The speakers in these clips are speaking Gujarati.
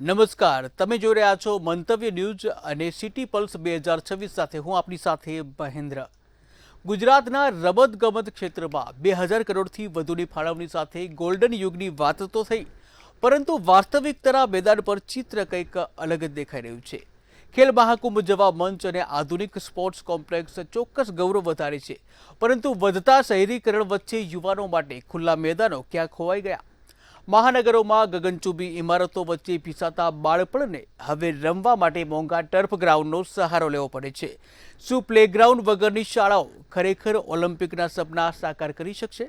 નમસ્કાર, તમે જોઈ રહ્યા છો મંતવ્ય ન્યૂઝ અને સિટી પલ્સ 2026 સાથે હું આપની સાથે મહેન્દ્ર। ગુજરાતના રમતગમત ક્ષેત્રમાં 2000 કરોડથી વધુની ફાળવણી સાથે ગોલ્ડન યુગની વાત તો થઈ, પરંતુ વાસ્તવિકતાના મેદાન પર ચિત્ર કંઈક અલગ જ દેખાઈ રહ્યું છે। ખેલ મહાકુંભ જેવા મંચ અને આધુનિક સ્પોર્ટ્સ કોમ્પ્લેક્સ ચોક્કસ ગૌરવ વધારે છે, પરંતુ વધતા શહેરીકરણ વચ્ચે યુવાનો માટે ખુલ્લા મેદાનો ક્યાં ખોવાઈ ગયા? મહાનગરોમાં ગગનચુંબી ઇમારતો વચ્ચે પીસાતા બાળપણને હવે રમવા માટે મોંઘા ટર્ફ ગ્રાઉન્ડનો સહારો લેવો પડે છે। શું પ્લેગ્રાઉન્ડ વગરની શાળાઓ ખરેખર ઓલિમ્પિકના સપના સાકાર કરી શકશે?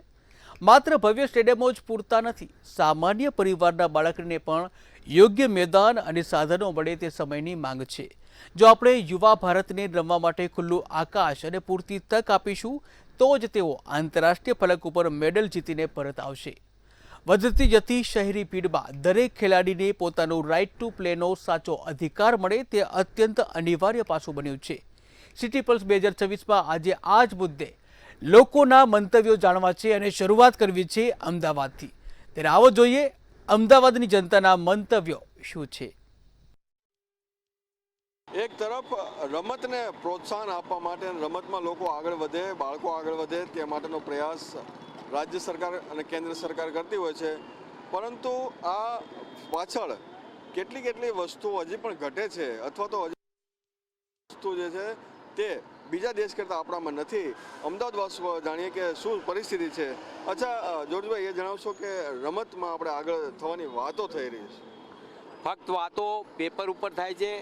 માત્ર ભવ્ય સ્ટેડિયમો જ પૂરતા નથી, સામાન્ય પરિવારના બાળકને પણ યોગ્ય મેદાન અને સાધનો મળે તે સમયની માંગ છે। જો આપણે યુવા ભારતને રમવા માટે ખુલ્લું આકાશ અને પૂરતી તક આપીશું, તો જ તેઓ આંતરરાષ્ટ્રીય ફલક ઉપર મેડલ જીતીને પરત આવશે। વધતી જતી શહેરી ભીડમાં દરેક ખેલાડીને પોતાનું રાઇટ ટુ પ્લેનો સાચો અધિકાર મળે તે અત્યંત અનિવાર્ય પાસું બન્યું છે। સિટી પલ્સ 2026માં આજે આ જ મુદ્દે લોકોના મંતવ્યો જાણવા છે અને શરૂઆત કરવી છે અમદાવાદથી। ત્યારે આવો જોઈએ અમદાવાદની જનતાના મંતવ્યો શું છે। એક તરફ રમતને પ્રોત્સાહન આપવા માટે રમતમાં લોકો આગળ વધે, બાળકો આગળ વધે તે માટેનો પ્રયાસ રાજ્ય સરકાર અને કેન્દ્ર સરકાર કરતી હોય છે, પરંતુ આ પાછળ કેટલી વસ્તુઓ હજી પણ ઘટે છે અથવા તો હજી વસ્તુ જે છે તે બીજા દેશ કરતાં આપણામાં નથી। અમદાવાદવાસીઓ જાણીએ કે શું પરિસ્થિતિ છે। અચ્છા જોર્જભાઈ, એ જણાવશો કે રમતમાં આપણે આગળ થવાની વાતો થઈ રહી છે? ફક્ત વાતો પેપર ઉપર થાય છે,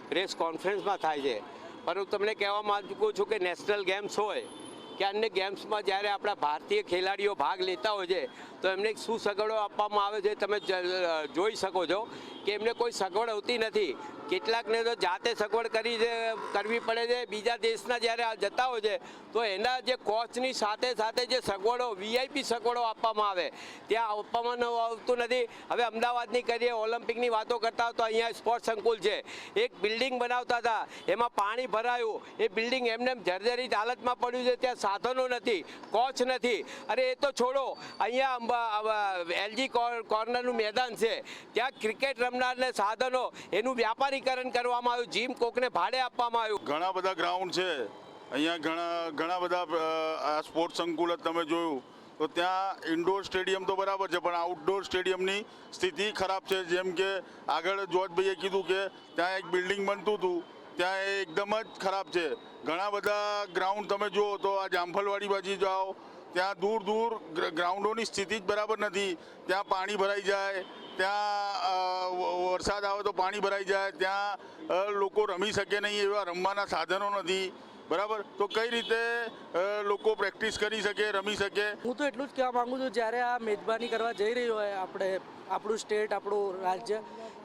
પ્રેસ કોન્ફરન્સમાં થાય છે, પરંતુ તમને કહેવા માંગુ છું કે નેશનલ ગેમ્સ હોય કે અન્ય ગેમ્સમાં જ્યારે આપણા ભારતીય ખેલાડીઓ ભાગ લેતા હોય છે તો એમને શું સગવડો આપવામાં આવે છે તમે જોઈ શકો છો કે એમને કોઈ સગવડ હોતી નથી। કેટલાકને તો જાતે સગવડ કરવી પડે છે। બીજા દેશના જ્યારે જતા હોય છે તો એના જે કોચની સાથે સાથે જે સગવડો વીઆઈપી સગવડો આપવામાં આવે ત્યાં આપવામાં આવતું નથી। હવે અમદાવાદની કરીએ, ઓલિમ્પિકની વાતો કરતા તો અહીંયા સ્પોર્ટ્સ સંકુલ છે, એક બિલ્ડિંગ બનાવતા હતા, એમાં પાણી ભરાયું, એ બિલ્ડિંગ એમને જર્જરિત હાલતમાં પડ્યું છે, ત્યાં સાધનો નથી, કોચ નથી। અરે એ તો છોડો, અહીંયા એલજી કોર્નરનું મેદાન છે, ત્યાં ક્રિકેટ રમનારને સાધનો એનું વ્યાપારીકરણ કરવામાં આવ્યું, જીમ કોકને ભાડે આપવામાં આવ્યું। ઘણા બધા ગ્રાઉન્ડ છે અહીંયા, ઘણા બધા આ સ્પોર્ટ્સ સંકુલ તમે જોયું તો ત્યાં ઇન્ડોર સ્ટેડિયમ તો બરાબર છે, પણ આઉટડોર સ્ટેડિયમની સ્થિતિ ખરાબ છે। જેમ કે આગળ જોર્જભાઈએ કીધું કે ત્યાં એક બિલ્ડિંગ બનતું હતું, ત્યાં એ એકદમ જ ખરાબ છે। ઘણા બધા ગ્રાઉન્ડ તમે જુઓ તો આ જામફળવાડી બાજુ જાઓ, ત્યાં દૂર ગ્રાઉન્ડોની સ્થિતિ જ બરાબર નથી। ત્યાં પાણી ભરાઈ જાય, ત્યાં વરસાદ આવે તો પાણી ભરાઈ જાય, ત્યાં લોકો રમી શકે નહીં એવા રમવાના સાધનો નથી, બરાબર? તો કઈ રીતે લોકો પ્રેક્ટિસ કરી શકે, રમી શકે? હું તો એટલું જ કહેવા માંગુ છું, જ્યારે આ મેજબાની કરવા જઈ રહી હોય આપણું સ્ટેટ, આપણું રાજ્ય,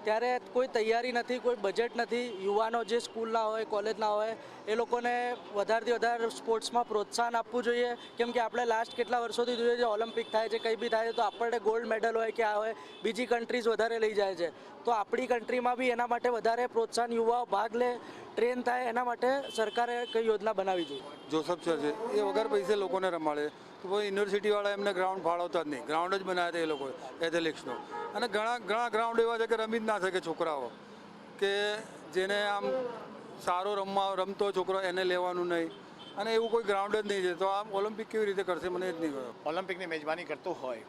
ત્યારે કોઈ તૈયારી નથી, કોઈ બજેટ નથી। યુવાનો જે સ્કૂલના હોય, કોલેજના હોય, એ લોકોને વધારેથી વધારે સ્પોર્ટ્સમાં પ્રોત્સાહન આપવું જોઈએ। કેમ કે આપણે લાસ્ટ કેટલા વર્ષોથી જોઈએ છે, ઓલિમ્પિક થાય છે, કંઈ બી થાય છે તો આપણને ગોલ્ડ મેડલ હોય કે આ હોય, બીજી કન્ટ્રીઝ વધારે લઈ જાય છે, તો આપણી કન્ટ્રીમાં બી એના માટે વધારે પ્રોત્સાહન, યુવાઓ ભાગ લે, ટ્રેન થાય, એના માટે સરકારે કઈ યોજના બનાવવી જોઈએ। જોસફ સર છે, એ વગર પૈસે લોકોને રમાડે, તો કોઈ યુનિવર્સિટીવાળા એમને ગ્રાઉન્ડ ફાળવતા જ નહીં, ગ્રાઉન્ડ જ બનાવ્યા હતા એ લોકોએ એથ્લેટિક્સનો। અને ઘણા ગ્રાઉન્ડ એવા છે કે રમી જ ના શકે છોકરાઓ, કે જેને આમ સારો રમતો છોકરો એને લેવાનું નહીં, અને એવું કોઈ ગ્રાઉન્ડ જ નહીં છે, તો આમ ઓલિમ્પિક કેવી રીતે કરશે મને જ નહીં ખબર। ઓલિમ્પિકની મેજબાની કરતો હોય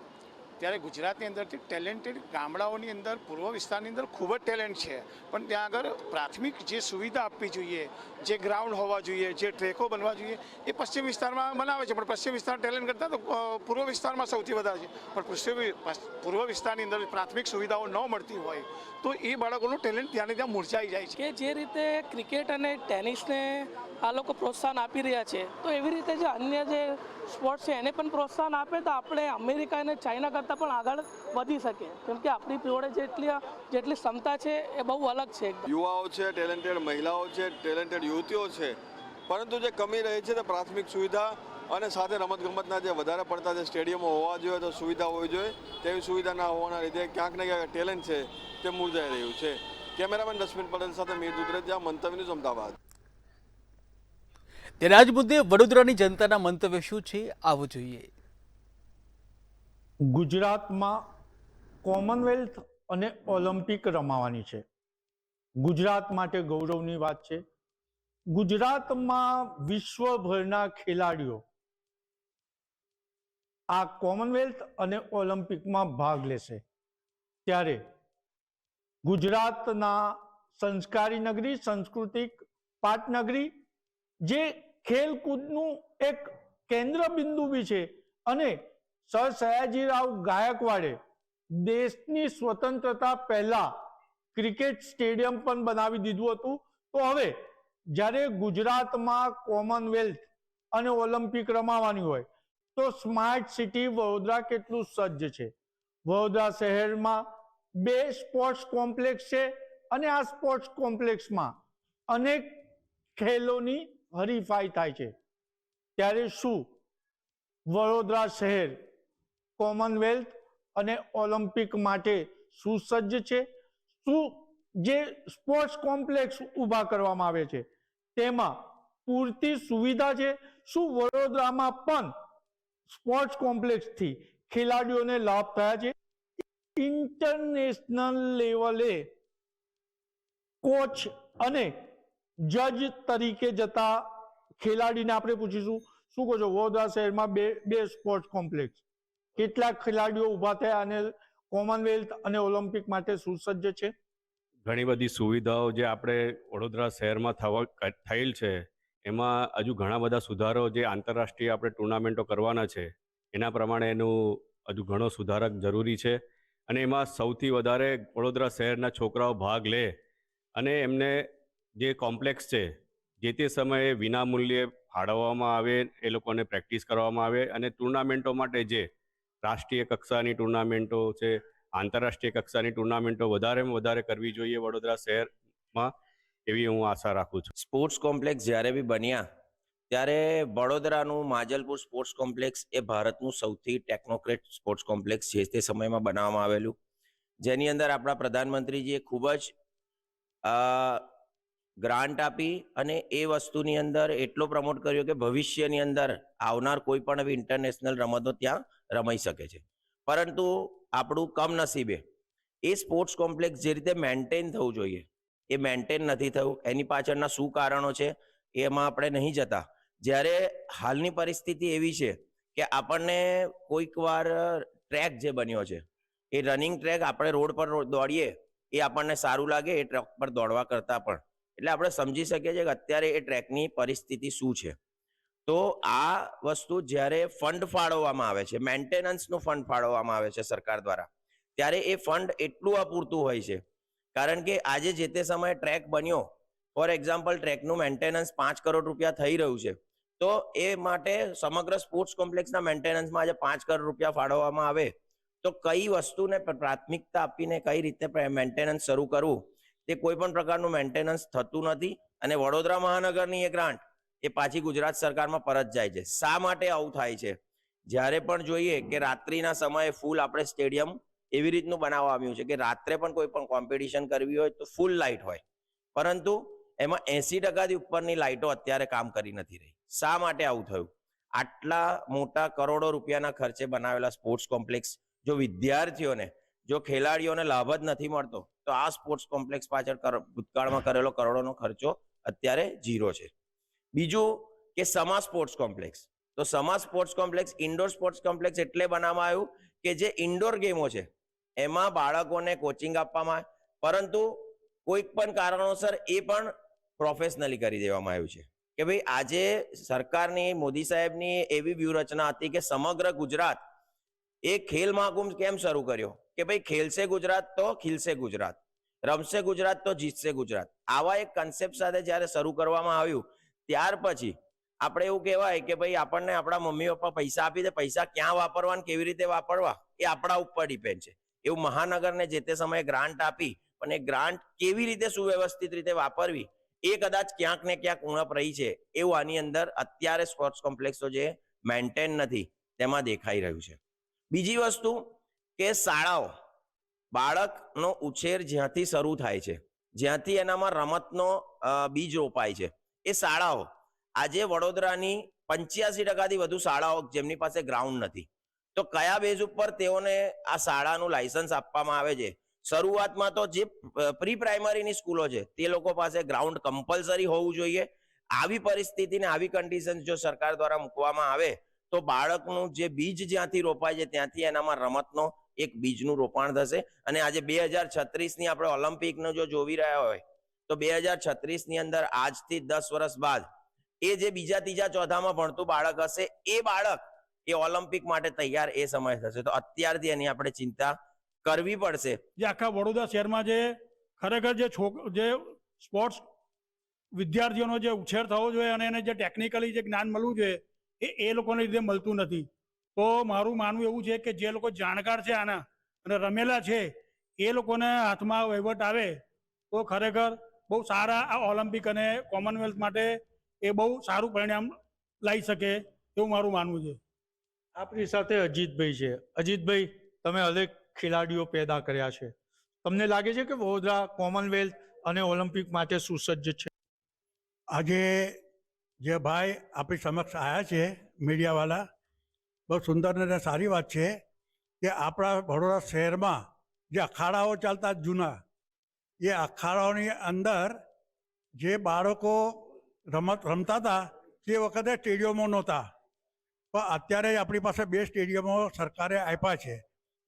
ત્યારે ગુજરાતની અંદરથી ટેલેન્ટેડ ગામડાઓની અંદર, પૂર્વ વિસ્તારની અંદર ખૂબ જ ટેલેન્ટ છે, પણ ત્યાં આગળ પ્રાથમિક જે સુવિધા આપવી જોઈએ, જે ગ્રાઉન્ડ હોવા જોઈએ, જે ટ્રેકો બનવા જોઈએ, એ પશ્ચિમ વિસ્તારમાં બનાવે છે, પણ પશ્ચિમ વિસ્તાર ટેલેન્ટ કરતાં તો પૂર્વ વિસ્તારમાં સૌથી વધારે છે। પણ પૂર્વ વિસ્તારની અંદર પ્રાથમિક સુવિધાઓ ન મળતી હોય તો એ બાળકોનું ટેલેન્ટ ત્યાંને ત્યાં મૂર્છાઈ જાય છે। કે જે રીતે ક્રિકેટ અને ટેનિસને આ લોકો પ્રોત્સાહન આપી રહ્યા છે, તો એવી રીતે જે અન્ય જે સ્પોર્ટ્સ છે એને પણ પ્રોત્સાહન આપે તો આપણે અમેરિકા અને ચાઇના કરતાં પણ આગળ વધી શકીએ, કેમ કે આપણી જોડે જેટલી ક્ષમતા છે એ બહુ અલગ છે। યુવાઓ છે, ટેલેન્ટેડ મહિલાઓ છે, ટેલેન્ટેડ યુવતીઓ છે, પરંતુ જે કમી રહી છે તે પ્રાથમિક સુવિધા અને સાથે રમતગમતના જે વધારે પડતા જે સ્ટેડિયમો હોવા જોઈએ, તો સુવિધા હોવી જોઈએ, તેવી સુવિધા ના હોવાના લીધે ક્યાંક ને ક્યાંક ટેલેન્ટ છે તે મૂરઝાઈ રહ્યું છે। કેમેરામેન રશ્મિન પટેલ સાથે મીર દુધરેજા, મંતવ્ય ન્યૂઝ, અમદાવાદ। ત્યારે આજ મુદ્દે વડોદરાની જનતાના મંતવ્ય શું છે, આવું જોઈએ। ગુજરાતમાં કોમનવેલ્થ અને ઓલિમ્પિક રમાવાની છે. ગુજરાત માટે ગૌરવની વાત છે. ગુજરાતમાં વિશ્વભરના ખેલાડીઓ આ કોમનવેલ્થ અને ઓલિમ્પિકમાં ભાગ લેશે ત્યારે ગુજરાતના સંસ્કારી નગરી, સાંસ્કૃતિક પાટનગરી, જે ખેલકૂદનું એક કેન્દ્ર બિંદુ બી છે, અને સર સયાજીરાવ ગાયકવાડે દેશની સ્વતંત્રતા પહેલા ક્રિકેટ સ્ટેડિયમ પણ બનાવી દીધું હતું. તો હવે જ્યારે ગુજરાતમાં કોમનવેલ્થ અને ઓલિમ્પિક રમાવાની હોય તો સ્માર્ટ સિટી વડોદરા કેટલું સજ્જ છે. વડોદરા શહેરમાં 2 સ્પોર્ટ્સ કોમ્પ્લેક્સ છે અને આ સ્પોર્ટ્સ કોમ્પ્લેક્સમાં અનેક ખેલોની હરીફાઈ થાય છે. ત્યારે શું વડોદરા શહેર કોમનવેલ્થ અને ઓલિમ્પિક માટે સુસજ્જ છે? શું જે સ્પોર્ટ્સ કોમ્પ્લેક્સ ઊભા કરવામાં આવે છે તેમાં પૂરતી સુવિધા છે? શું વડોદરામાં પણ સ્પોર્ટ્સ કોમ્પ્લેક્સથી ખેલાડીઓને લાભ થયા છે? ઇન્ટરનેશનલ લેવલે કોચ અને જજ તરીકે જતા ખેલાડીને આપણે પૂછીશું, શું કહો છો, વડોદરા શહેરમાં બે સ્પોર્ટ્સ કોમ્પ્લેક્સ, કેટલાક ખેલાડીઓ ઊભા થયા અને કોમનવેલ્થ અને ઓલિમ્પિક માટે સુસજ્જ છે? ઘણી બધી સુવિધાઓ જે આપણે વડોદરા શહેરમાં થયેલ છે, એમાં હજુ ઘણા બધા સુધારો જે આંતરરાષ્ટ્રીય આપણે ટુર્નામેન્ટો કરવાના છે એના પ્રમાણે એનું હજુ ઘણો સુધારક જરૂરી છે. અને એમાં સૌથી વધારે વડોદરા શહેરના છોકરાઓ ભાગ લે અને એમને જે કોમ્પ્લેક્સ છે જે તે સમયે વિનામૂલ્યે ફાળવવામાં આવે, એ લોકોને પ્રેક્ટિસ કરવામાં આવે, અને ટુર્નામેન્ટો માટે જે રાષ્ટ્રીય કક્ષાની ટુર્નામેન્ટો છે, આંતરરાષ્ટ્રીય કક્ષાની ટુર્નામેન્ટો વધારેમાં વધારે કરવી જોઈએ વડોદરા શહેરમાં, એવી હું આશા રાખું છું. સ્પોર્ટ્સ કોમ્પ્લેક્સ જ્યારે બી બન્યા ત્યારે વડોદરાનું માજલપુર સ્પોર્ટ્સ કોમ્પ્લેક્સ એ ભારતનું સૌથી ટેકનોક્રેટ સ્પોર્ટ્સ કોમ્પ્લેક્સ છે તે સમયમાં બનાવવામાં આવેલું, જેની અંદર આપણા પ્રધાનમંત્રીજીએ ખૂબ જ ગ્રાન્ટ આપી અને એ વસ્તુની અંદર એટલો પ્રમોટ કર્યો કે ભવિષ્યની અંદર આવનાર કોઈ પણ એવી ઇન્ટરનેશનલ રમતો ત્યાં રમાઈ શકે છે. પરંતુ આપણું કમનસીબે એ સ્પોર્ટ્સ કોમ્પ્લેક્સ જે રીતે મેન્ટેન થવું જોઈએ એ મેન્ટેન નથી થયું. એની પાછળના શું કારણો છે એમાં આપણે નહીં જતા. જ્યારે હાલની પરિસ્થિતિ એવી છે કે આપણને કોઈક વાર ટ્રેક જે બન્યો છે એ રનિંગ ટ્રેક આપણે રોડ પર દોડીએ એ આપણને સારું લાગે એ ટ્રેક પર દોડવા કરતા પણ, એટલે આપણે સમજી શકીએ છીએ કે અત્યારે એ ટ્રેકની પરિસ્થિતિ શું છે. તો આ વસ્તુ જ્યારે ફંડ ફાળવવામાં આવે છે, મેન્ટેનન્સનું ફંડ ફાળવવામાં આવે છે સરકાર દ્વારા, ત્યારે એ ફંડ એટલું અપૂરતું હોય છે. કારણ કે આજે જે તે સમયે ટ્રેક બન્યો, ફોર એક્ઝામ્પલ ટ્રેકનું મેન્ટેનન્સ 5 કરોડ રૂપિયા થઈ રહ્યું છે, તો એ માટે સમગ્ર સ્પોર્ટ્સ કોમ્પ્લેક્સના મેન્ટેનન્સમાં આજે 5 કરોડ રૂપિયા ફાળવવામાં આવે તો કઈ વસ્તુને પ્રાથમિકતા આપીને કઈ રીતે મેન્ટેનન્સ શરૂ કરવું, તે કોઈ પણ પ્રકારનું મેન્ટેનન્સ થતું નથી. અને વડોદરા મહાનગરની એ ગ્રાન્ટ એ પાછી ગુજરાત સરકારમાં પરત જાય છે. શા માટે આવું થાય છે? જ્યારે પણ જોઈએ કે રાત્રિના સમયે ફૂલ આપણે સ્ટેડિયમ એવી રીતનું બનાવવા આવ્યું છે કે રાત્રે પણ કોઈ પણ કોમ્પિટિશન કરવી હોય તો ફૂલ લાઇટ હોય, પરંતુ એમાં 80% ઉપરની લાઇટો અત્યારે કામ કરી નથી રહી. શા માટે આવું થયું? આટલા મોટા કરોડો રૂપિયાના ખર્ચે બનાવેલા સ્પોર્ટ્સ કોમ્પ્લેક્સ જો વિદ્યાર્થીઓને, જો ખેલાડીઓને લાભ જ નથી મળતો, તો આ સ્પોર્ટ્સ કોમ્પ્લેક્સ પાછળ ભૂતકાળમાં કરેલો કરોડોનો ખર્ચો અત્યારે 0 છે. બીજું કે સમા સ્પોર્ટ્સ કોમ્પ્લેક્સ, તો Sama sports complex indoor sports complex એટલે બનાવવામાં આવ્યું કે જે ઇન્ડોર ગેમો છે એમાં બાળકોને કોચિંગ આપવામાં આવે, પરંતુ કોઈક પણ કારણોસર એ પણ પ્રોફેશનલી કરી દેવામાં આવ્યું છે. કે ભાઈ આજે સરકારની, મોદી સાહેબની એવી વ્યૂહરચના હતી કે સમગ્ર ગુજરાત એ ખેલ મહાકુંભ કેમ શરૂ કર્યો કે ભાઈ ખેલશે ગુજરાત તો ખીલશે ગુજરાત, રમશે ગુજરાત તો જીતશે ગુજરાત. આવા એક કન્સેપ્ટ સાથે જ્યારે શરૂ કરવામાં આવ્યું ત્યાર પછી આપણે એવું કહેવાય કે ભાઈ આપણને આપણા મમ્મી પપ્પા પૈસા આપી દે, પૈસા ક્યાં વાપરવા અને કેવી રીતે વાપરવા એ આપણા ઉપર ડિપેન્ડ છે. એવું મહાનગરને જે તે સમયે ગ્રાન્ટ આપી, પણ એ ગ્રાન્ટ કેવી રીતે સુવ્યવસ્થિત રીતે વાપરવી એ કદાચ ક્યાંક ને ક્યાંક ઉણપ રહી છે. એવું આની અંદર અત્યારે સ્પોર્ટ્સ કોમ્પ્લેક્સો જે મેન્ટેન નથી તેમાં દેખાઈ રહ્યું છે. બીજી વસ્તુ કે શાળાઓ, બાળકનો ઉછેર જ્યાંથી શરૂ થાય છે, જ્યાંથી એનામાં રમતનો બીજ રોપાય છે, એ શાળાઓ આજે વડોદરાની 85%થી વધુ શાળાઓ જેમની પાસે ગ્રાઉન્ડ નથી, તો કયા બેઝ ઉપર તેઓને આ શાળાનું લાયસન્સ આપવામાં આવે છે? શરૂઆતમાં તો જે પ્રી પ્રાઇમરીની સ્કૂલો છે તે લોકો પાસે ગ્રાઉન્ડ કમ્પલસરી હોવું જોઈએ. આવી પરિસ્થિતિને આવી કન્ડિશન જો સરકાર દ્વારા મૂકવામાં આવે તો બાળકનું જે બીજ જ્યાંથી રોપાય છે ત્યાંથી એનામાં રમતનો એક બીજનું રોપાણ થશે. અને આજે 2036ની આપણે ઓલિમ્પિકનો જો જોવી રહ્યા હોય તો 2036ની અંદર આજથી 10 વર્ષ બાદ એ જે બીજા ત્રીજા ચોથામાં ભણતું બાળક હશે એ બાળક એ ઓલિમ્પિક માટે તૈયાર એ સમય થશે. તો અત્યારથી એની આપણે ચિંતા કરવી પડશે. જે આખા વડોદરા શહેરમાં જે ખરેખર જે સ્પોર્ટ્સ વિદ્યાર્થીઓનો જે ઉછેર થવો જોઈએ અને એને જે ટેકનિકલી જે જ્ઞાન મળવું જોઈએ એ લોકોને લીધે મળતું નથી. તો મારું માનવું એવું છે કે જે લોકો જાણકાર છે આના અને રમેલા છે એ લોકોને હાથમાં વહીવટ આવે તો ખરેખર બહુ સારા આ ઓલિમ્પિક અને કોમનવેલ્થ માટે એ બહુ સારું પરિણામ લાવી શકે એવું મારું માનવું છે. આપણી સાથે અજીતભાઈ છે. અજીતભાઈ, તમે અનેક ખેલાડીઓ પેદા કર્યા છે. તમને લાગે છે કે વડોદરા કોમનવેલ્થ અને ઓલિમ્પિક માટે સુસજ્જ છે? આજે જે ભાઈ આપણી સમક્ષ આવ્યા છે મીડિયાવાળા, બહુ સુંદર અને સારી વાત છે કે આપણા વડોદરા શહેરમાં જે અખાડાઓ ચાલતા જૂના એ અખાડાઓની અંદર જે બાળકો રમતા હતા તે વખતે સ્ટેડિયમો નહોતા, પણ અત્યારે આપણી પાસે 2 સ્ટેડિયમો સરકારે આપ્યા છે.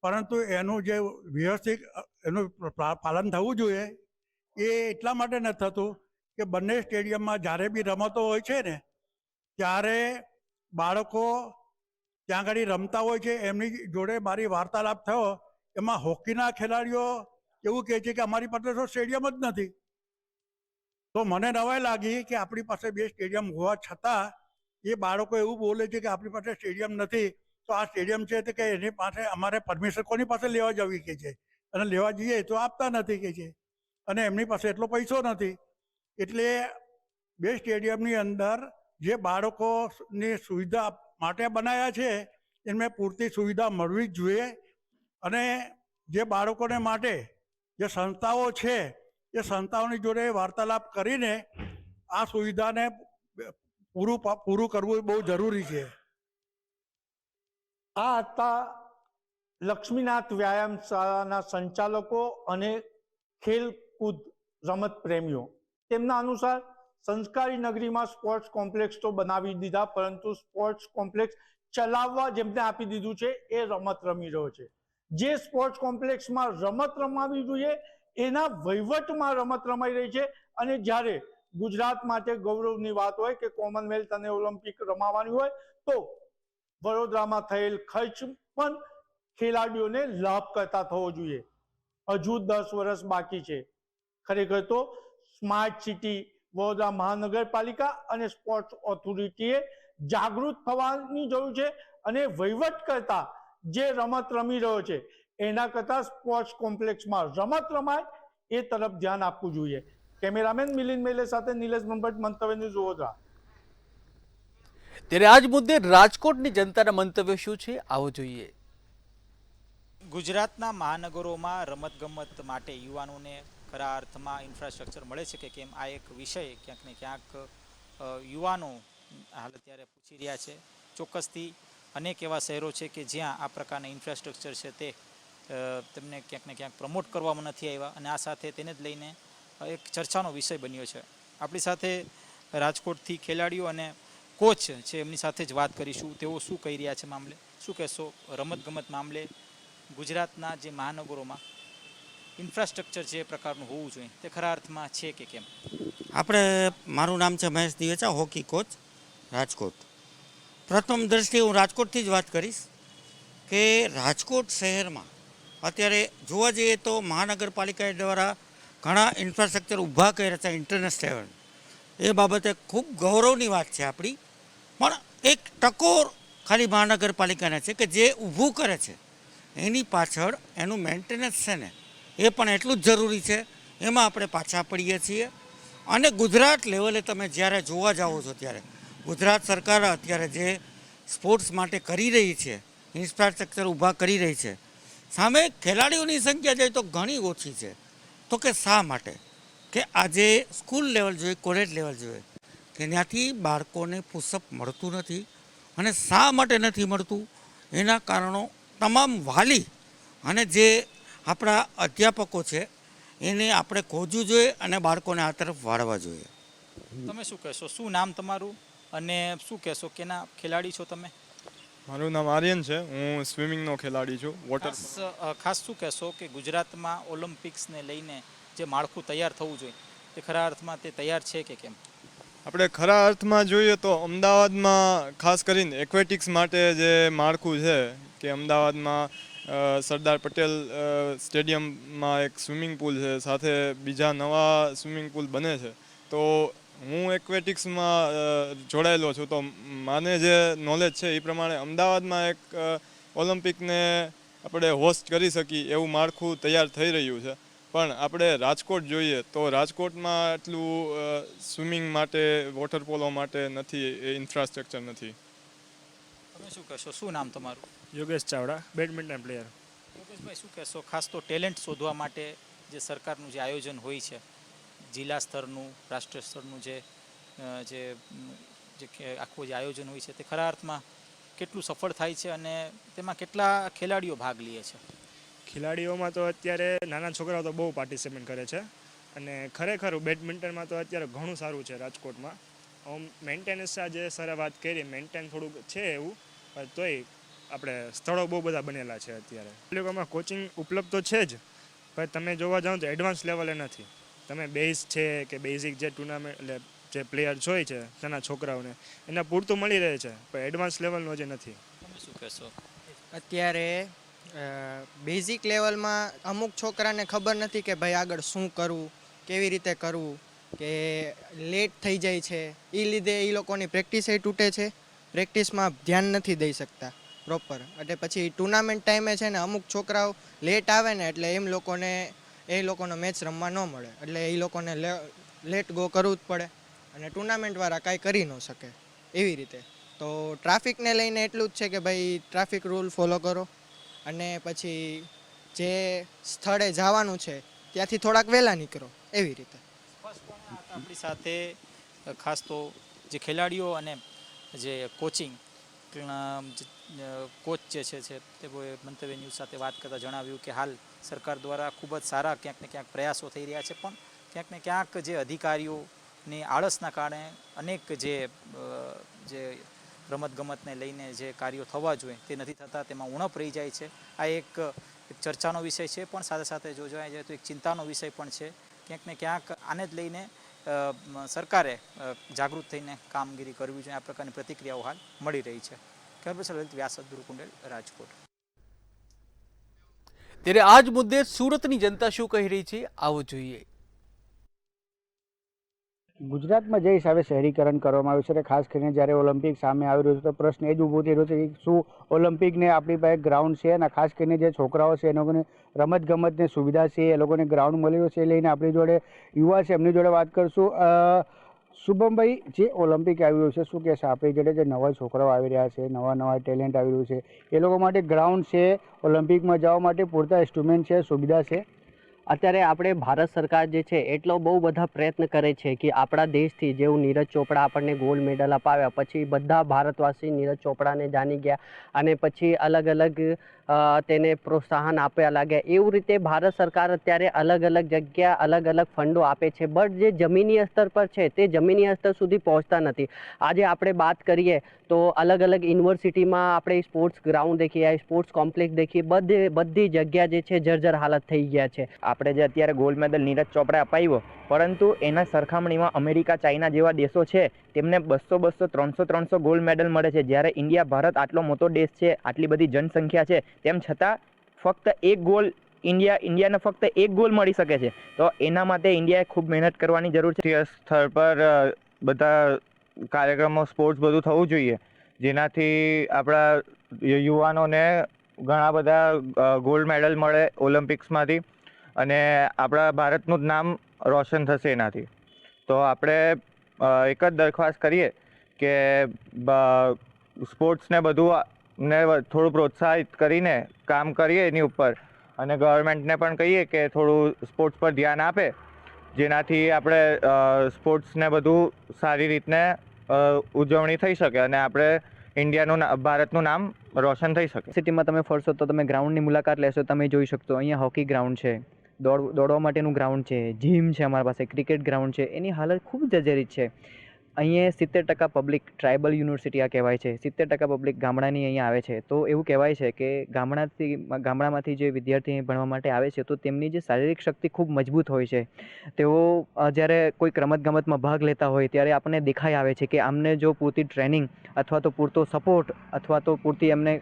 પરંતુ એનું જે વ્યવસ્થિત એનું પાલન થવું જોઈએ એ એટલા માટે નથી થતું કે બંને સ્ટેડિયમમાં જ્યારે બી રમતો હોય છે ને ત્યારે બાળકો ત્યાં આગળ રમતા હોય છે. એમની જોડે મારી વાર્તાલાપ થયો, એમાં હોકીના ખેલાડીઓ એવું કહે છે કે અમારી પાસે તો સ્ટેડિયમ જ નથી. તો મને નવાઈ લાગી કે આપણી પાસે 2 સ્ટેડિયમ હોવા છતાં એ બાળકો એવું બોલે છે કે આપણી પાસે સ્ટેડિયમ નથી. તો આ સ્ટેડિયમ છે તો કે એની પાસે અમારે પરમિશન કોની પાસે લેવા જવી કે છે, અને લેવા જઈએ તો આપતા નથી કે છે, અને એમની પાસે એટલો પૈસો નથી. એટલે 2 સ્ટેડિયમની અંદર જે બાળકોની સુવિધા માટે બનાવ્યા છે એમને પૂરતી સુવિધા મળવી જ જોઈએ. અને જે બાળકોને માટે જે સંસ્થાઓ છે એ સંસ્થાઓની જોડે વાર્તાલાપ કરીને આ સુવિધાને પૂરું કરવું બહુ જરૂરી છે. આ હતા લક્ષ્મીનાથ વ્યાયામ શાળાના સંચાલકો અને ખેલકૂદ રમત પ્રેમીઓ. તેમના અનુસાર સંસ્કારી નગરીમાં સ્પોર્ટ્સ કોમ્પ્લેક્સ તો બનાવી દીધા, પરંતુ સ્પોર્ટ્સ કોમ્પ્લેક્સ ચલાવવા જેમને આપી દીધું છે એ રમત રમી રહ્યો છે. જે સ્પોર્ટ્સ કોમ્પ્લેક્સમાં રમત રમાવી જોઈએ એના વહીવટમાં રમત રમાઈ રહી છે. અને જ્યારે ગુજરાત માટે ગૌરવની વાત હોય કે કોમનવેલ્થ અને ઓલિમ્પિક રમાવાની હોય તો વડોદરામાં થયેલ ખર્ચ પણ ખેલાડીઓને લાભ કરતા થવો જોઈએ. હજુ 10 વર્ષ બાકી છે. ખરેખર તો સ્માર્ટ સિટી વડોદરા મહાનગરપાલિકા અને સ્પોર્ટ્સ ઓથોરિટીએ જાગૃત થવાની જરૂર છે અને વહીવટ કરતા જે રમત રમી રહ્યો છે એના કરતા સ્પોર્ટ્સ કોમ્પ્લેક્સમાં રમત રમાય એ તરફ ધ્યાન આપવું જોઈએ. કેમેરામેન મિલિંદ મેલે સાથે નિલેશ બ્રહ્મભટ્ટ, મંતવ્ય ન્યૂઝ, વડોદરા. ત્યારે આજ મુદ્દે રાજકોટની જનતાના મંતવ્ય શું છે આવો જોઈએ. ગુજરાતના મહાનગરોમાં રમતગમત માટે યુવાનોને ખરા અર્થમાં ઇન્ફ્રાસ્ટ્રક્ચર મળે છે કે કેમ, આ એક વિષય ક્યાંક ને ક્યાંક યુવાનો હાલ અત્યારે પૂછી રહ્યા છે. ચોક્કસથી અનેક એવા શહેરો છે કે જ્યાં આ પ્રકારના ઇન્ફ્રાસ્ટ્રક્ચર છે તે તેમને ક્યાંક ને ક્યાંક પ્રમોટ કરવામાં નથી આવ્યા, અને આ સાથે તેને જ લઈને એક ચર્ચાનો વિષય બન્યો છે. આપણી સાથે રાજકોટથી ખેલાડીઓ અને કોચ છે એમની સાથે જ વાત કરીશું. તેઓ શું કહી રહ્યા છે મામલે, શું કહેશો રમતગમત મામલે ગુજરાતના જે મહાનગરોમાં ઇન્ફ્રાસ્ટ્રક્ચર જે પ્રકારનું હોવું જોઈએ તે ખરા અર્થમાં છે કે કેમ? આપણે, મારું નામ છે મહેશ દિવેચા, હોકી કોચ, રાજકોટ. પ્રથમ દ્રષ્ટિએ હું રાજકોટથી જ વાત કરીશ કે રાજકોટ શહેરમાં અત્યારે જોવા જઈએ તો મહાનગરપાલિકા દ્વારા ઘણા ઇન્ફ્રાસ્ટ્રક્ચર ઊભા કર્યા છે ઇન્ટરનેશનલ. એ બાબતે ખૂબ ગૌરવની વાત છે આપણી. પણ એક ટકોર ખાલી મહાનગરપાલિકાને છે કે જે ઊભું કરે છે એની પાછળ એનું મેન્ટેનન્સ છે ને એ પણ એટલું જ જરૂરી છે. એમાં આપણે પાછા પડીએ છીએ. અને ગુજરાત લેવલે તમે જ્યારે જોવા જાઓ છો ત્યારે ગુજરાત સરકાર અત્યારે જે સ્પોર્ટ્સ માટે કરી રહી છે, ઇન્ફ્રાસ્ટ્રક્ચર ઊભા કરી રહી છે, સામે ખેલાડીઓની સંખ્યા જોઈએ તો ઘણી ઓછી છે. તો કે શા માટે? કે આજે સ્કૂલ લેવલ જોઈએ, કોલેજ લેવલ જોઈએ કે ત્યાંથી બાળકોને પુશઅપ મળતું નથી. અને શા માટે નથી મળતું એના કારણો તમામ વાલી અને જે આપણા અધ્યાપકો છે એને આપણે ખોજવું જોઈએ અને બાળકોને આ તરફ વાળવા જોઈએ. તમે શું કહેશો? શું નામ તમારું અને શું કહેશો? કેના ખેલાડી છો તમે? મારું નામ આર્યન છે. હું સ્વિમિંગનો ખેલાડી છું. વોટર ખાસ શું કહેશો કે ગુજરાતમાં ઓલિમ્પિક્સને લઈને જે માળખું તૈયાર થવું જોઈએ તે ખરા અર્થમાં તે તૈયાર છે કે કેમ? આપણે ખરા અર્થમાં જોઈએ તો અમદાવાદમાં ખાસ કરીને એક્વેટિક્સ માટે જે માળખું છે કે અમદાવાદમાં સરદાર પટેલ સ્ટેડિયમમાં એક સ્વિમિંગ પુલ છે, સાથે બીજા નવા સ્વિમિંગ પુલ બને છે. તો હું એક્વેટિક્સમાં જોડાયેલો છું, તો મને જે નોલેજ છે એ પ્રમાણે અમદાવાદમાં એક ઓલિમ્પિકને આપણે હોસ્ટ કરી શકીએ એવું માળખું તૈયાર થઈ રહ્યું છે. પણ આપણે રાજકોટ જોઈએ તો રાજકોટમાં એટલું સ્વિમિંગ માટે, વોટર પોલો માટે નથી, એ ઇન્ફ્રાસ્ટ્રક્ચર નથી. તમે શું કહેશો? શું નામ તમારું? Yogesh Chavda, badminton player. યોગેશભાઈ, શું કહેશો? ખાસ તો ટેલેન્ટ શોધવા માટે જે સરકારનું જે આયોજન હોય છે, જિલ્લા સ્તરનું, રાષ્ટ્રીય સ્તરનું જે આખું જે આયોજન હોય છે તે ખરા અર્થમાં કેટલું સફળ થાય છે અને તેમાં કેટલા ખેલાડીઓ ભાગ લે છે? ખેલાડીઓમાં તો અત્યારે નાના છોકરાઓ તો બહુ પાર્ટિસિપેટ કરે છે અને ખરેખર બેડમિન્ટનમાં તો અત્યારે ઘણું સારું છે રાજકોટમાં. મેન્ટેનન્સ જે સરે વાત કરી, મેન્ટેન થોડુંક છે એવું, પણ તોય આપણે સ્થળો બહુ બધા બનેલા છે અત્યારે. એ લોકોમાં કોચિંગ ઉપલબ્ધ તો છે જ, પણ તમે જોવા જાઓ તો એડવાન્સ લેવલે નથી. તમે બેઝ છે કે બેઝિક જે ટુર્નામેન્ટ એટલે જે પ્લેયર્સ હોય છે નાના છોકરાઓને એને પૂરતું મળી રહે છે, પણ એડવાન્સ લેવલનો જે નથી. તમે શું કહેશો? અત્યારે બેઝિક લેવલમાં અમુક છોકરાને ખબર નથી કે ભાઈ આગળ શું કરવું, કેવી રીતે કરવું, કે લેટ થઈ જાય છે, એ લીધે એ લોકોની પ્રેક્ટિસ તૂટે છે, પ્રેક્ટિસમાં ધ્યાન નથી દઈ શકતા પ્રોપર. એટલે પછી ટુર્નામેન્ટ ટાઈમે છે ને અમુક છોકરાઓ લેટ આવે ને એટલે એ લોકોનો મેચ રમવા ન મળે, એટલે એ લોકોને લેટ ગો કરવું જ પડે અને ટુર્નામેન્ટવાળા કાંઈ કરી ન શકે એવી રીતે. તો ટ્રાફિકને લઈને એટલું જ છે કે ભાઈ ટ્રાફિક રૂલ ફોલો કરો અને પછી જે સ્થળે જવાનું છે ત્યાંથી થોડાક વહેલા નીકળો એવી રીતે. આપણી સાથે ખાસ તો જે ખેલાડીઓ અને જે કોચિંગ કોચ જે છે તેઓએ મંતવ્ય ન્યૂઝ સાથે વાત કરતાં જણાવ્યું કે હાલ સરકાર દ્વારા ખૂબ જ સારા ક્યાંક ને ક્યાંક પ્રયાસો થઈ રહ્યા છે, પણ ક્યાંક ને ક્યાંક જે અધિકારીઓની આળસના કારણે અનેક જે રમતગમતને લઈને જે કાર્યો થવા જોઈએ તે નથી થતા, તેમાં ઉણપ રહી જાય છે. આ એક ચર્ચાનો વિષય છે, પણ સાથે સાથે જો જોવા જાય તો એક ચિંતાનો વિષય પણ છે. ક્યાંક ને ક્યાંક આને જ લઈને સરકારે જાગૃત થઈને કામગીરી કરવી જોઈએ. આ પ્રકારની પ્રતિક્રિયાઓ હાલ મળી રહી છે. લલિત વ્યાસ, ગુરુકુંડલ, રાજકોટ. ત્યારે આ જ મુદ્દે સુરતની જનતા શું કહી રહી છે આવો જોઈએ. ગુજરાતમાં જે હિસાબે શહેરીકરણ કરવામાં આવ્યું છે, ખાસ કરીને જ્યારે ઓલિમ્પિક સામે આવી રહ્યું છે તો પ્રશ્ન એ જ ઊભો થઈ રહ્યો છે કે શું ઓલિમ્પિકને આપણી પાસે ગ્રાઉન્ડ છે, અને ખાસ કરીને જે છોકરાઓ છે એ લોકોને રમતગમતની સુવિધા છે, એ લોકોને ગ્રાઉન્ડ મળી રહ્યું છે. એ લઈને આપણી જોડે યુવા છે એમની જોડે વાત કરશું. શુભમભાઈ, જે ઓલિમ્પિક આવી રહ્યું છે શું કહેશે આપણી જોડે જે નવા છોકરાઓ આવી રહ્યા છે, નવા ટેલેન્ટ આવી રહ્યું છે, એ લોકો માટે ગ્રાઉન્ડ છે, ઓલિમ્પિકમાં જવા માટે પૂરતા ઇન્સ્ટ્રુમેન્ટ છે, સુવિધા છે? અત્યારે આપણે ભારત સરકાર જે છે એટલો બહુ બધા પ્રયત્ન કરે છે કે આપણા દેશથી જેવું નીરજ ચોપડા આપણને ગોલ્ડ મેડલ અપાવ્યા પછી બધા ભારતવાસી નીરજ ચોપડાને જાણી ગયા અને પછી અલગ અલગ તેને પ્રોત્સાહન આપ્યા લાગ્યા. એવું રીતે ભારત સરકાર અત્યારે અલગ અલગ જગ્યા અલગ અલગ ફંડો આપે છે, બટ જે જમીની સ્તર પર છે તે જમીની સ્તર સુધી પહોંચતા નથી. આજે આપણે વાત કરીએ તો અલગ અલગ યુનિવર્સિટીમાં આપણે સ્પોર્ટ્સ ગ્રાઉન્ડ દેખીએ, સ્પોર્ટ્સ કોમ્પ્લેક્સ દેખીએ, બધી જગ્યા જે છે જર્જર હાલત થઈ ગયા છે. આપણે જે અત્યારે ગોલ્ડ મેડલ નીરજ ચોપડા અપાવ્યો, પરંતુ એના સરખામણીમાં અમેરિકા, ચાઇના જેવા દેશો છે તેમને 200, 300 ગોલ્ડ મેડલ મળે છે. જ્યારે ઇન્ડિયા, ભારત આટલો મોટો દેશ છે, આટલી બધી જનસંખ્યા છે, તેમ છતાં ફક્ત એક ગોલ ઇન્ડિયાને ફક્ત એક ગોલ મળી શકે છે. તો એના માટે ઇન્ડિયાએ ખૂબ મહેનત કરવાની જરૂર છે. સ્થળ પર બધા કાર્યક્રમો, સ્પોર્ટ્સ બધું થવું જોઈએ, જેનાથી આપણા યુવાનોને ઘણા બધા ગોલ્ડ મેડલ મળે ઓલિમ્પિક્સમાંથી અને આપણા ભારતનું જ નામ રોશન થશે એનાથી. તો આપણે એક જ દરખાસ્ત કરીએ કે સ્પોર્ટ્સને બધું ને થોડું પ્રોત્સાહિત કરીને કામ કરીએ એની ઉપર, અને ગવર્મેન્ટને પણ કહીએ કે થોડું સ્પોર્ટ્સ પર ધ્યાન આપે, જેનાથી આપણે સ્પોર્ટ્સને બધું સારી રીતને ઉજવણી થઈ શકે અને આપણે ઇન્ડિયાનું ભારતનું નામ રોશન થઈ શકે. સિટીમાં તમે ફરશો તો તમે ગ્રાઉન્ડની મુલાકાત લેશો, તમે જોઈ શકશો અહીંયા હોકી ગ્રાઉન્ડ છે, દોડવા માટેનું ગ્રાઉન્ડ છે, જીમ છે, અમારી પાસે ક્રિકેટ ગ્રાઉન્ડ છે. એની હાલત ખૂબ જર્જરિત છે. અહીંયા 70% પબ્લિક ટ્રાઇબલ યુનિવર્સિટી આ કહેવાય છે. 70% પબ્લિક ગામડાની અહીંયા આવે છે. તો એવું કહેવાય છે કે ગામડામાંથી જે વિદ્યાર્થી અહીં ભણવા માટે આવે છે તો તેમની જે શારીરિક શક્તિ ખૂબ મજબૂત હોય છે. તેઓ જ્યારે કોઈક રમતગમતમાં ભાગ લેતા હોય ત્યારે આપણને દેખાઈ આવે છે કે આમને જો પૂરતી ટ્રેનિંગ અથવા તો પૂરતો સપોર્ટ અથવા તો પૂરતી એમને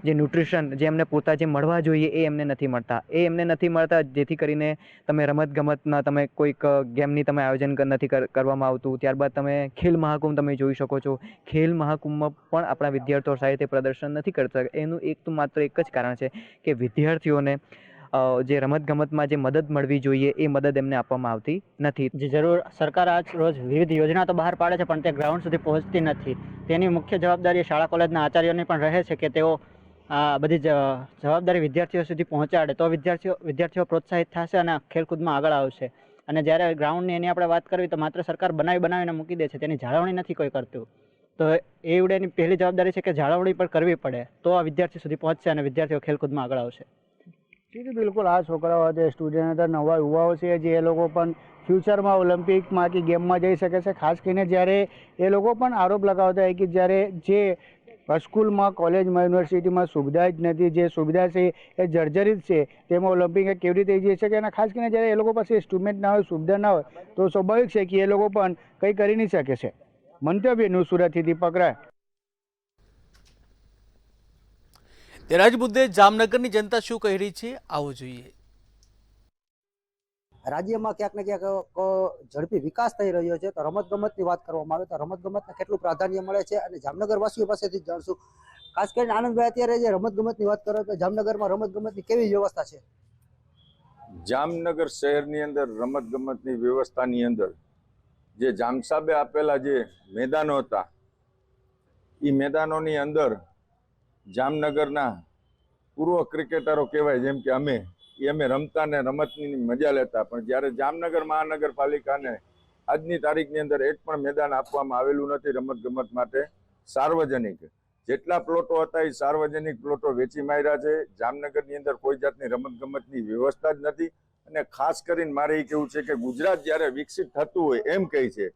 જે ન્યુટ્રિશન જે એમને પૂરતા જે મળવા જોઈએ એ એમને નથી મળતા. જેથી કરીને તમે રમતગમતના તમે કોઈક ગેમની તમે આયોજન નથી કરવામાં આવતું. ત્યારબાદ તમે ખેલ મહાકુંભ તમે જોઈ શકો છો. ખેલ મહાકુંભમાં પણ આપણા વિદ્યાર્થીઓ સાહિત્ય પ્રદર્શન નથી કરતા. એનું માત્ર એક જ કારણ છે કે વિદ્યાર્થીઓને જે રમતગમતમાં જે મદદ મળવી જોઈએ એ મદદ એમને આપવામાં આવતી નથી. જે જરૂર સરકાર આજ રોજ વિવિધ યોજના તો બહાર પાડે છે પણ તે ગ્રાઉન્ડ સુધી પહોંચતી નથી. તેની મુખ્ય જવાબદારી શાળા કોલેજના આચાર્યોની પણ રહે છે કે તેઓ આ બધી જવાબદારી વિદ્યાર્થીઓ સુધી પહોંચાડે તો વિદ્યાર્થીઓ પ્રોત્સાહિત થશે અને ખેલકૂદમાં આગળ આવશે. અને જ્યારે ગ્રાઉન્ડની એની આપણે વાત કરવી તો માત્ર સરકાર બનાવીને મૂકી દે છે, તેની જાળવણી નથી કોઈ કરતું. તો એ એની પહેલી જવાબદારી છે કે જાળવણી પણ કરવી પડે તો આ વિદ્યાર્થી સુધી પહોંચશે અને વિદ્યાર્થીઓ ખેલકૂદમાં આગળ આવશે. બિલકુલ આ છોકરાઓ જે સ્ટુડન્ટ હતા, નવા યુવાઓ છે જે એ લોકો પણ ફ્યુચરમાં ઓલિમ્પિકમાં કે ગેમમાં જઈ શકે છે. ખાસ કરીને જ્યારે એ લોકો પણ આરોપ લગાવતા હોય કે જ્યારે જે સ્કૂલમાં કોલેજમાં યુનિવર્સિટીમાં સુવિધા જ નથી, જે સુવિધા છે એ જર્જરિત છે, તેમાં ઓલિમ્પિક કેવી રીતે જઈ શકે. અને ખાસ કરીને જ્યારે એ લોકો પાસે ઇન્સ્ટ્રુમેન્ટ ના હોય, સુવિધા ના હોય તો સ્વાભાવિક છે કે એ લોકો પણ કંઈ કરી નહીં શકે છે. મંતવ્ય ન્યૂઝ સુરતથી દીપક રાય. તેના જ મુદ્દે જામનગરની જનતા શું કહી રહી છે આવો જોઈએ. રાજ્યમાં ક્યાંક ને ક્યાંક ઝડપી વિકાસ થઈ રહ્યો છે તો રમતગમતની વાત કરવામાં આવે તો રમતગમતને કેટલું પ્રાધાન્ય મળે છે અને જામનગરવાસીઓ પાસેથી જ જાણશું. ખાસ કરીને આનંદભાઈ, અત્યારે જે રમતગમતની વાત કરો તો જામનગરમાં રમતગમતની કેવી વ્યવસ્થા છે? જામનગર શહેરની અંદર રમતગમતની વ્યવસ્થાની અંદર જે જામસાબે આપેલા જે મેદાનો હતા એ મેદાનોની અંદર જામનગરના પૂર્વ ક્રિકેટરો કહેવાય જેમ કે અમે રમતા ને રમતની મજા લેતા. પણ જ્યારે જામનગર મહાનગરપાલિકાને આજની તારીખની અંદર એક પણ મેદાન આપવામાં આવેલું નથી રમતગમત માટે સાર્વજનિક. જેટલા પ્લોટો હતા એ સાર્વજનિક પ્લોટો વેચી માર્યા છે. જામનગરની અંદર કોઈ જાતની રમતગમતની વ્યવસ્થા જ નથી. અને ખાસ કરીને મારે એ કહેવું છે કે ગુજરાત જ્યારે વિકસિત થતું હોય એમ કહે છે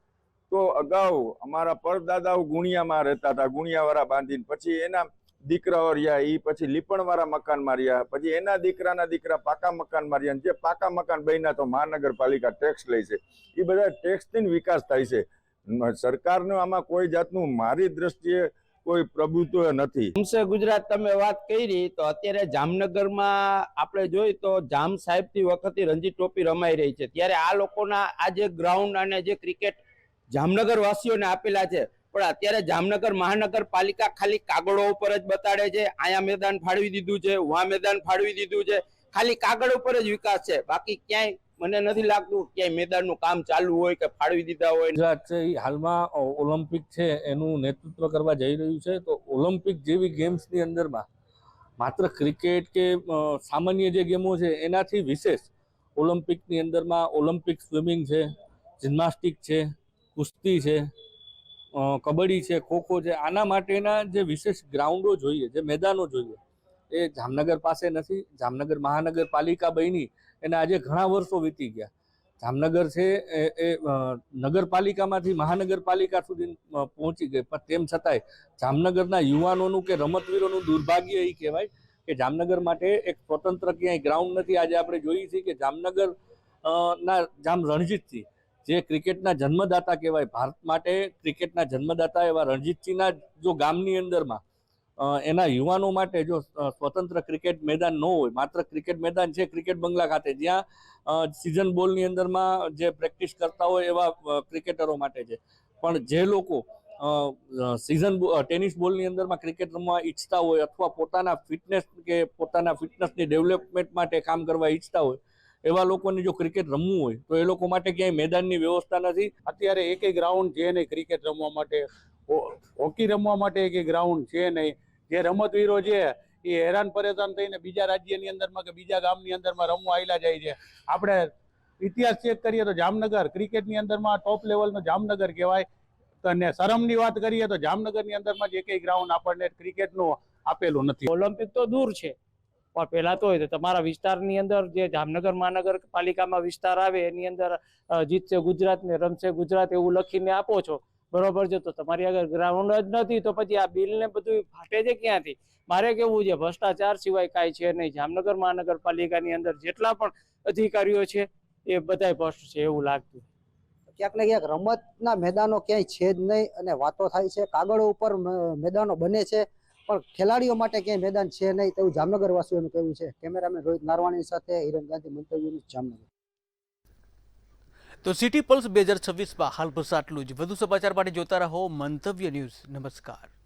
તો અગાઉ અમારા પરદાદાઓ ગુણિયામાં રહેતા હતા, ગુણિયાવાળા બાંધીને, પછી એના દીકરાઓ રહ્યા, એ પછી લીપણવાળા મકાન માર્યા, પછી એના દીકરાના દીકરા પાકા મકાન માર્યા. જે પાકા મકાન બન્યા તો મહાનગરપાલિકા ટેક્સ લે છે. એ બધા ટેક્સથી વિકાસ થાય છે. સરકારનું આમાં કોઈ જાતનું મારી દ્રષ્ટિએ કોઈ પ્રભુત્વ નથી. ગુજરાત તમે વાત કરી તો અત્યારે જામનગરમાં આપણે જોઈ તો જામ સાહેબથી વખતે રણજી ટ્રોફી રમાઈ રહી છે. ત્યારે આ લોકોના આ જે ગ્રાઉન્ડ અને જે ક્રિકેટ જામનગર વાસીઓને આપેલા છે પણ અત્યારે જામનગર મહાનગરપાલિકા ખાલી કાગળો ઉપર જ બતાડે છે. અહીંયા મેદાન ફાળવી દીધું છે, વहाँ મેદાન ફાળવી દીધું છે, ખાલી કાગળ ઉપર જ વિકાસ છે. બાકી ક્યાંય મને નથી લાગતું ક્યાંય મેદાનનું કામ ચાલુ હોય કે ફાળવી દીધા હોય. ગુજરાત છે એ હાલમાં ઓલિમ્પિક છે એનું નેતૃત્વ કરવા જઈ રહ્યું છે. તો ઓલિમ્પિક જેવી ગેમ્સની અંદરમાં માત્ર ક્રિકેટ કે સામાન્ય જે ગેમો છે એનાથી વિશેષ ઓલિમ્પિકની અંદરમાં ઓલિમ્પિક સ્વિમિંગ છે, જિમ્નાસ્ટિક છે, કુસ્તી છે, કબડ્ડી છે, ખોખો છે. આના માટેના જે વિશેષ ગ્રાઉન્ડો જોઈએ, જે મેદાનો જોઈએ એ જામનગર પાસે નથી. જામનગર મહાનગરપાલિકા બની એને આજે ઘણા વર્ષો વીતી ગયા. જામનગર છે એ નગરપાલિકામાંથી મહાનગરપાલિકા સુધી પહોંચી ગઈ. પણ તેમ છતાંય જામનગરના યુવાનોનું કે રમતવીરોનું દુર્ભાગ્ય એ કહેવાય કે જામનગર માટે એક સ્વતંત્ર ક્યાંય ગ્રાઉન્ડ નથી. આજે આપણે જોઈએ છીએ કે જામનગર ના જામ રણજીતસિંહ જે ક્રિકેટના જન્મદાતા કહેવાય, ભારત માટે ક્રિકેટના જન્મદાતા એવા રણજીતસિંહના જો ગામની અંદરમાં એના યુવાનો માટે જો સ્વતંત્ર ક્રિકેટ મેદાન ન હોય, માત્ર ક્રિકેટ મેદાન છે ક્રિકેટ બંગલા ખાતે જ્યાં સિઝન બોલની અંદરમાં જે પ્રેક્ટિસ કરતા હોય એવા ક્રિકેટરો માટે છે. પણ જે લોકો ટેનિસ બોલની અંદરમાં ક્રિકેટ રમવા ઈચ્છતા હોય અથવા પોતાના ફિટનેસ કે પોતાના ફિટનેસની ડેવલપમેન્ટ માટે કામ કરવા ઈચ્છતા હોય એવા લોકોને જો ક્રિકેટ રમવું હોય તો એ લોકો માટે ક્યાંય મેદાનની વ્યવસ્થા નથી. અત્યારે એકેય ગ્રાઉન્ડ છે નહીં ક્રિકેટ રમવા માટે, હોકી રમવા માટે એકેય ગ્રાઉન્ડ છે નહીં. જે રમતવીરો છે એ હેરાન પરેશાન થઈને બીજા રાજ્યની અંદરમાં કે બીજા ગામની અંદરમાં રમવા આવેલા જાય છે. આપણે ઇતિહાસ ચેક કરીએ તો જામનગર ક્રિકેટની અંદરમાં ટોપ લેવલનો જામનગર કહેવાય. અને શરમની વાત કરીએ તો જામનગરની અંદરમાં જે કંઈ ગ્રાઉન્ડ આપણને ક્રિકેટનું આપેલું નથી. ઓલિમ્પિક તો દૂર છે, પણ પહેલા તો હોય તો તમારા વિસ્તારની અંદર જે જામનગર મહાનગરપાલિકામાં વિસ્તાર આવે એની અંદર જીતશે ગુજરાત ને રમશે ગુજરાત એવું લખીને આપો છો, બરોબર છે, તો તમારી આગળ ગ્રાઉન્ડ જ નથી તો પછી આ બિલ ને બધું ફાટે છે ક્યાંથી? મારે કેવું છે, ભ્રષ્ટાચાર સિવાય કાંઈ છે નહીં. જામનગર મહાનગરપાલિકાની અંદર જેટલા પણ અધિકારીઓ છે એ બધાય ભ્રષ્ટ છે એવું લાગતું. ક્યાંક ને ક્યાંક રમતના મેદાનો ક્યાંય છે જ નહીં અને વાતો થાય છે, કાગળો ઉપર મેદાનો બને છે પણ ખેલાડીઓ માટે ક્યાંય મેદાન છે નહીં તેવું જામનગર વાસીઓનું કહેવું છે. કેમેરામેન રોહિત નારવાણી સાથે હિરણ ગાંધી, મંતવ્ય ન્યૂઝ, જામનગર. તો સિટી પલ્સ 2026માં હાલ બસ આટલું જ. વધુ સમાચાર માટે જોતા રહો મંતવ્ય ન્યૂઝ. નમસ્કાર.